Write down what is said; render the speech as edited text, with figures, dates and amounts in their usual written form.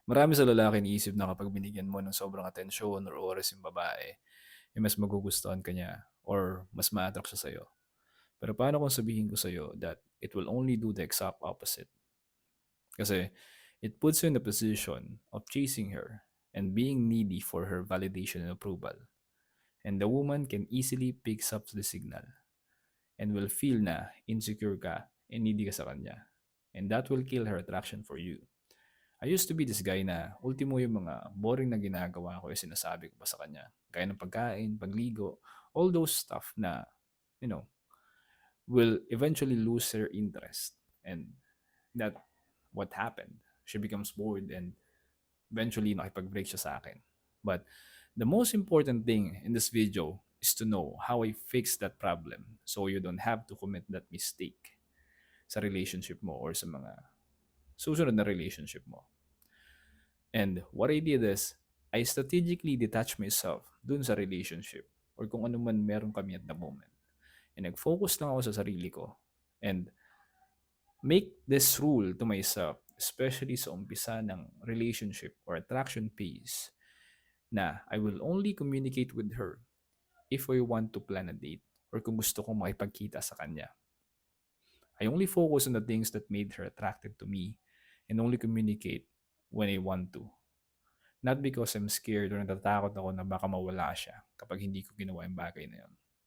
Marami sa lalaki iniisip na kapag binigyan mo ng sobrang atensyon or oras yung babae, eh mas magugustuhan ka niya or mas ma-attract siya sa'yo. Pero paano kung sabihin ko sa'yo that it will only do the exact opposite? Kasi it puts you in the position of chasing her and being needy for her validation and approval. And the woman can easily picks up the signal and will feel na insecure ka and needy ka sa kanya. And that will kill her attraction for you. I used to be this guy na ultimo yung mga boring na ginagawa ko yung sinasabi ko pa sa kanya. Gaya ng pagkain, pagligo, all those stuff na, you know, will eventually lose her interest. And that what happened. She becomes bored and eventually nakipag-break siya sa akin. But the most important thing in this video is to know how I fix that problem so you don't have to commit that mistake sa relationship mo or sa mga susunod na relationship mo. And what I did is, I strategically detached myself dun sa relationship or kung ano man meron kami at the moment. And nag-focus lang ako sa sarili ko. And make this rule to myself, especially sa umpisa ng relationship or attraction phase, na I will only communicate with her if I want to plan a date or kung gusto kong makipagkita sa kanya. I only focus on the things that made her attracted to me and only communicate when I want to. Not because I'm scared or natatakot ako na baka mawala siya kapag hindi ko ginawa yung bagay na yun.